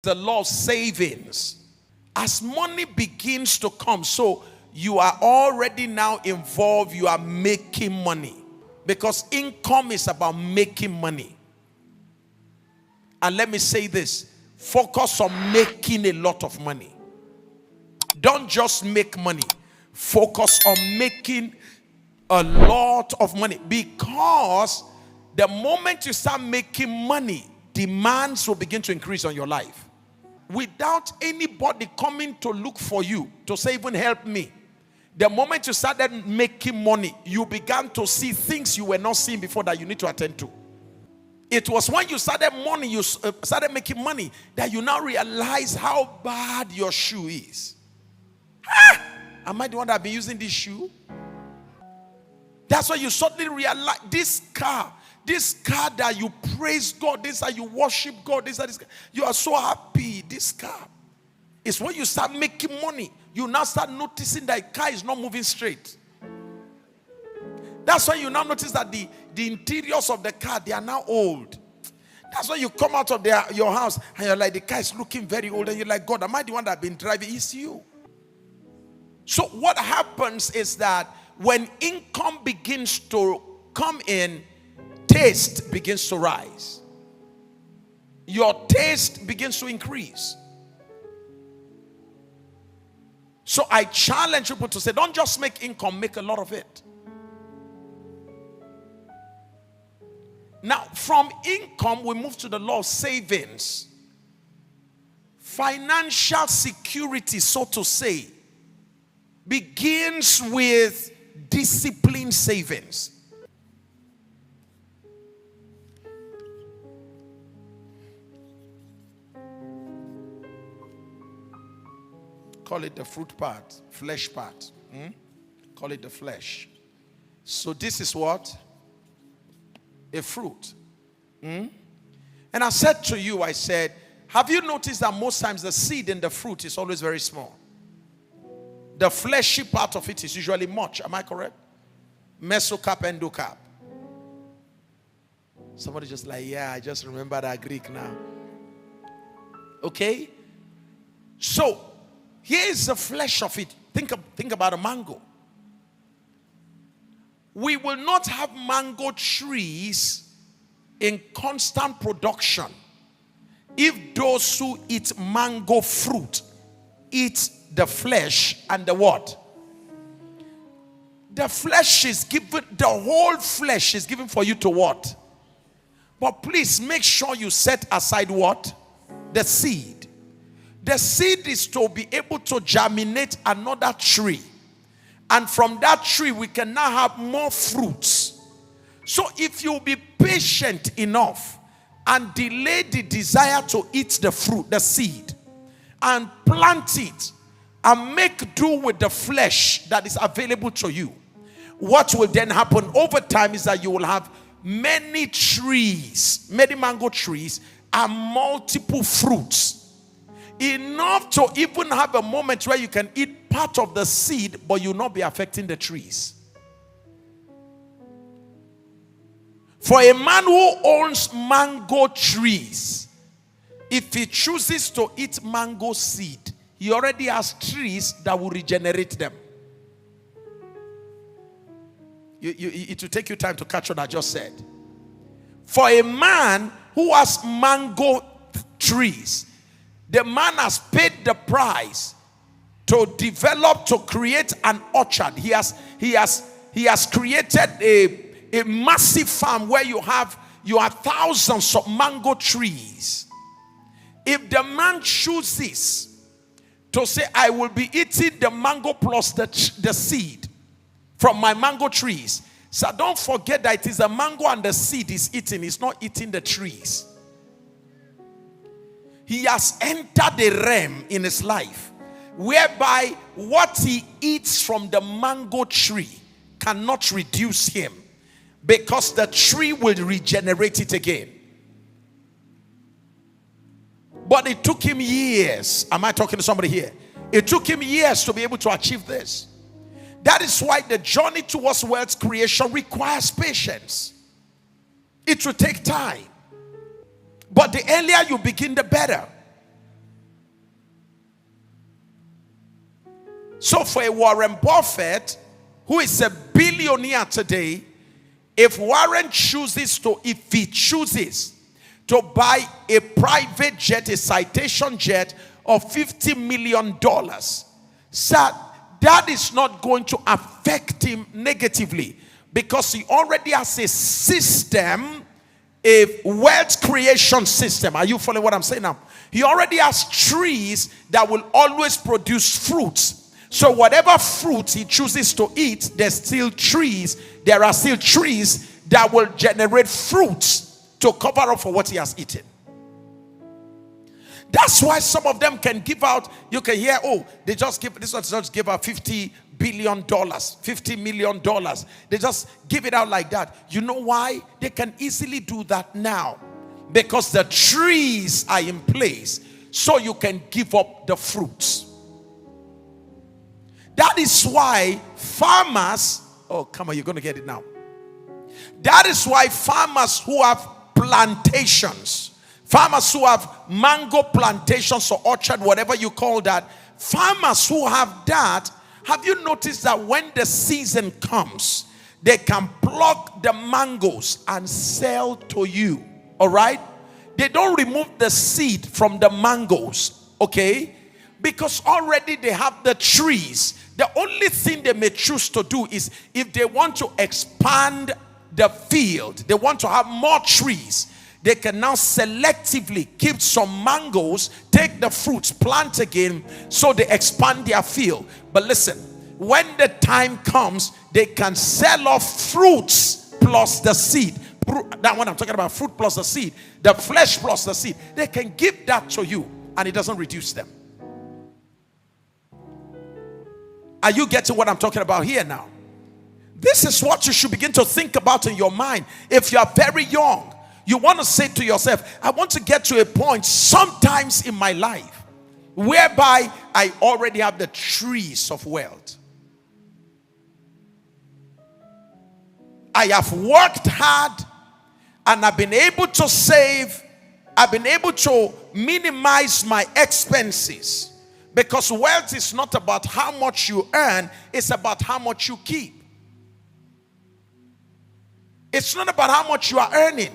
the law of savings. As money begins to come, so you are already now involved, you are making money. Because income is about making money. And let me say this, focus on making a lot of money. Don't just make money. Focus on making a lot of money. Because the moment you start making money, demands will begin to increase on your life. Without anybody coming to look for you, to say even help me. The moment you started making money, you began to see things you were not seeing before that you need to attend to. It was when you started making money that you now realize how bad your shoe is. Am I the one that have been using this shoe? That's why you suddenly realize this car that you praise God, this that you worship God, this you are so happy. This car is when you start making money. You now start noticing that the car is not moving straight. That's why you now notice that the interiors of the car, they are now old. That's why you come out of your house and you're like, the car is looking very old, and you're like, God, am I the one that have been driving? It's you. So what happens is that when income begins to come in, taste begins to rise. Your taste begins to increase. So I challenge people to say, don't just make income, make a lot of it. Now, from income, we move to the law of savings. Financial security, so to say, begins with disciplined savings. Call it the fruit part, flesh part. Call it the flesh. So this is what? A fruit. And I said to you, I said, have you noticed that most times the seed in the fruit is always very small? The fleshy part of it is usually much. Am I correct? Mesocarp, endocarp. Somebody just like, yeah, I just remember that Greek now. Okay? So, here is the flesh of it. Think about a mango. We will not have mango trees in constant production if those who eat mango fruit eat the flesh and the what? The flesh is given, the whole flesh is given for you to what? But please make sure you set aside what? The seed. The seed is to be able to germinate another tree. And from that tree, we can now have more fruits. So if you be patient enough and delay the desire to eat the fruit, the seed, and plant it, and make do with the flesh that is available to you, what will then happen over time is that you will have many trees, many mango trees, and multiple fruits. Enough to even have a moment where you can eat part of the seed, but you'll not be affecting the trees. For a man who owns mango trees, if he chooses to eat mango seed, he already has trees that will regenerate them. It will take you time to catch what I just said. For a man who has mango trees, the man has paid the price to develop, to create an orchard. He has created a massive farm where you have thousands of mango trees. If the man chooses to say, I will be eating the mango plus the seed from my mango trees. So don't forget that it is the mango and the seed is eating. It's not eating the trees. He has entered a realm in his life whereby what he eats from the mango tree cannot reduce him, because the tree will regenerate it again. But it took him years. Am I talking to somebody here? It took him years to be able to achieve this. That is why the journey towards wealth creation requires patience. It will take time. But the earlier you begin, the better. So for a Warren Buffett, who is a billionaire today, if he chooses to buy a private jet, a citation jet of $50 million, sir, that is not going to affect him negatively, because he already has a system, a wealth creation system. Are you following what I'm saying now? He already has trees that will always produce fruits. So whatever fruit he chooses to eat, there are still trees that will generate fruits to cover up for what he has eaten. That's why some of them can give out, you can hear, oh, this one just give out $50 billion, $50 million. They just give it out like that. You know why? They can easily do that now. Because the trees are in place, so you can give up the fruits. That is why farmers, oh, come on, you're going to get it now. That is why farmers who have plantations, farmers who have mango plantations or orchard, whatever you call that, farmers who have that, have you noticed that when the season comes, they can pluck the mangoes and sell to you? All right? They don't remove the seed from the mangoes, okay? Because already they have the trees. The only thing they may choose to do is, if they want to expand the field, they want to have more trees, they can now selectively keep some mangoes, take the fruits, plant again, so they expand their field. But listen, when the time comes, they can sell off fruits plus the seed. That one I'm talking about, fruit plus the seed, the flesh plus the seed. They can give that to you and it doesn't reduce them. Are you getting what I'm talking about here now? This is what you should begin to think about in your mind. If you are very young, you want to say to yourself, I want to get to a point sometimes in my life whereby I already have the trees of wealth. I have worked hard and I've been able to save. I've been able to minimize my expenses. Because wealth is not about how much you earn, it's about how much you keep. It's not about how much you are earning.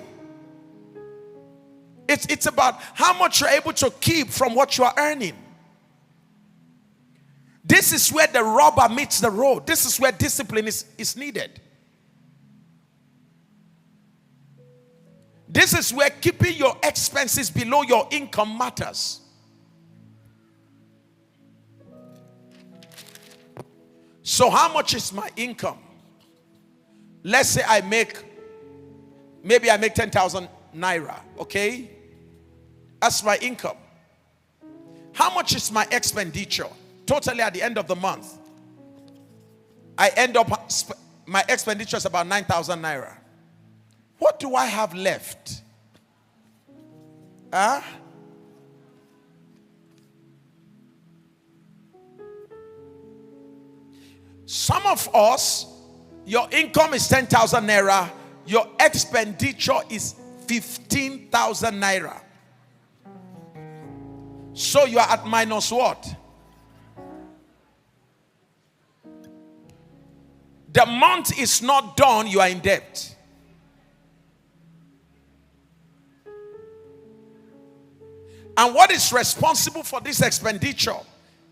It's about how much you're able to keep from what you are earning. This is where the rubber meets the road. This is where discipline is needed. This is where keeping your expenses below your income matters. So how much is my income? Let's say maybe I make 10,000 naira, okay? That's my income. How much is my expenditure? Totally at the end of the month, I end up, my expenditure is about 9,000 naira. What do I have left? Huh? Some of us, your income is 10,000 naira, your expenditure is 15,000 naira. So you are at minus what? The month is not done, you are in debt. And what is responsible for this expenditure?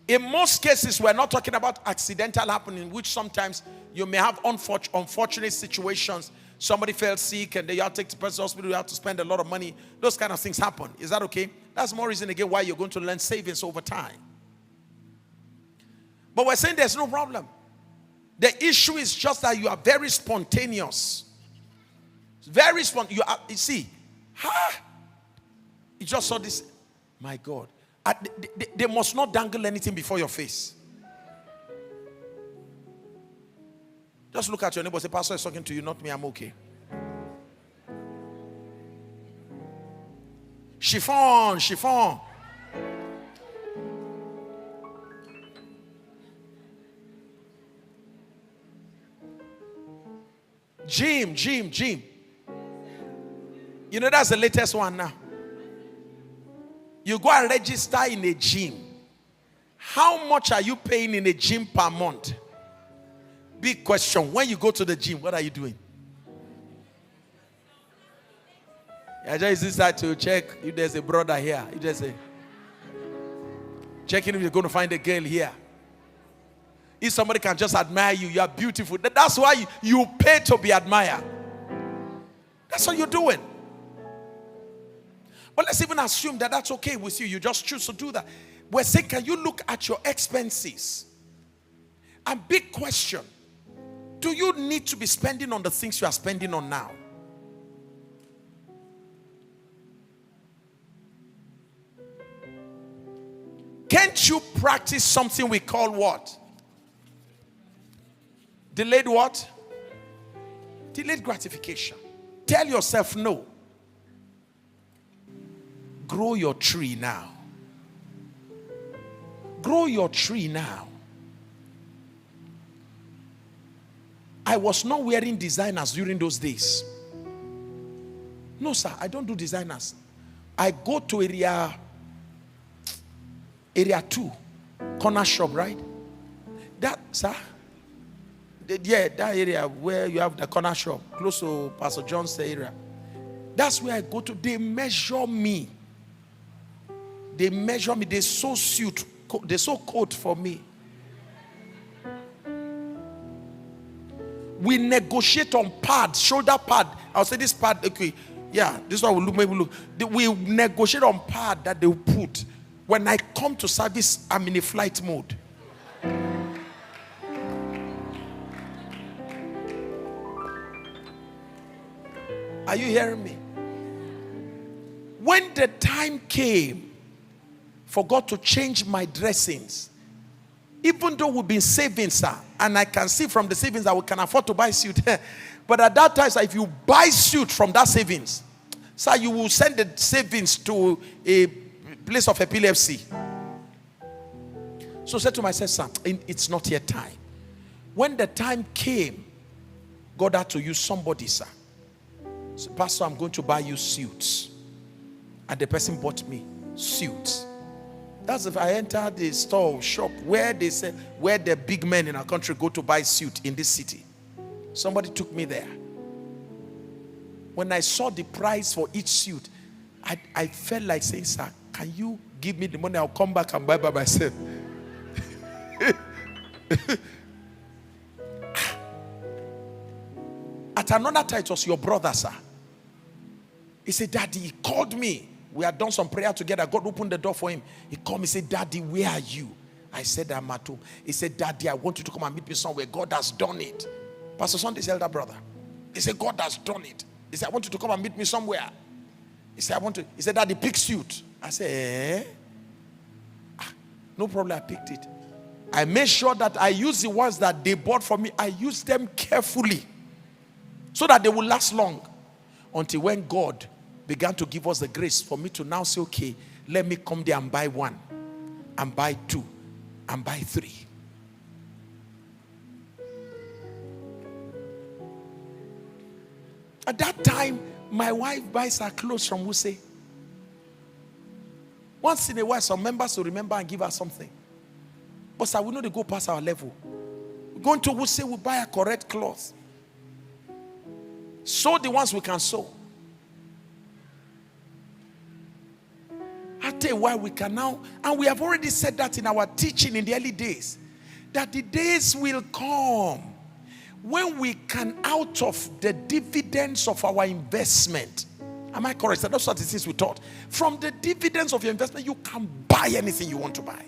In most cases, we're not talking about accidental happening, which sometimes you may have unfortunate situations. Somebody fell sick and they have to take the person to the hospital, you have to spend a lot of money. Those kind of things happen. Is that okay? That's more reason again why you're going to learn savings over time. But we're saying there's no problem. The issue is just that you are very spontaneous. Very spontaneous. You see, you just saw this. My God. They must not dangle anything before your face. Just look at your neighbor and say, Pastor is talking to you, not me, I'm okay. Chiffon, chiffon. Gym. You know that's the latest one now. You go and register in a gym. How much are you paying in a gym per month? Big question. When you go to the gym, what are you doing? I just decide to check if there's a brother here. If there's a checking if you're going to find a girl here. If somebody can just admire you, you are beautiful. That's why you pay to be admired. That's what you're doing. But let's even assume that that's okay with you. You just choose to do that. We're saying, can you look at your expenses? And big question. Do you need to be spending on the things you are spending on now? Can't you practice something we call what? Delayed what? Delayed gratification. Tell yourself no. Grow your tree now. Grow your tree now. I was not wearing designers during those days. No, sir, I don't do designers. I go to area 2, corner shop, right? That, sir, yeah, that area where you have the corner shop, close to Pastor John's area. That's where I go to. They measure me. They measure me. They sew suit. They sew coat for me. We negotiate on pad, shoulder pad. I'll say this pad, okay, yeah, this one will look, maybe look. We negotiate on pad that they will put. When I come to service, I'm in a flight mode. Are you hearing me? When the time came for God to change my dressings, even though we've been saving, sir, and I can see from the savings that we can afford to buy suit, but at that time, sir, if you buy suit from that savings, sir, you will send the savings to a place of epilepsy. So I said to myself, sir, it's not yet time. When the time came, God had to use somebody, sir. So, Pastor, I'm going to buy you suits. And the person bought me suits. That's if I entered the store shop where they said, where the big men in our country go to buy suit in this city. Somebody took me there. When I saw the price for each suit, I felt like saying, sir, can you give me the money? I'll come back and buy by myself. At another time, it was your brother, sir. He said, Daddy, he called me. We had done some prayer together. God opened the door for him. He called me, said, Daddy, where are you? I said, I'm at home. He said, Daddy, I want you to come and meet me somewhere. God has done it. Pastor Sunday's elder brother. He said, God has done it. He said, I want you to come and meet me somewhere. He said, He said, Daddy, pick suit. I said, no problem, I picked it. I made sure that I used the ones that they bought for me. I used them carefully so that they will last long. Until when God began to give us the grace for me to now say, okay, let me come there and buy 1, and buy 2, and buy 3. At that time, my wife buys her clothes from Wuse. Once in a while, some members will remember and give her something. But sir, we know they go past our level. We're going to Wuse, we buy a correct cloth. Sew the ones we can sew. I'll tell you why we can now, and we have already said that in our teaching in the early days, that the days will come when we can, out of the dividends of our investment, am I correct? That's what it is we taught. From the dividends of your investment, you can buy anything you want to buy.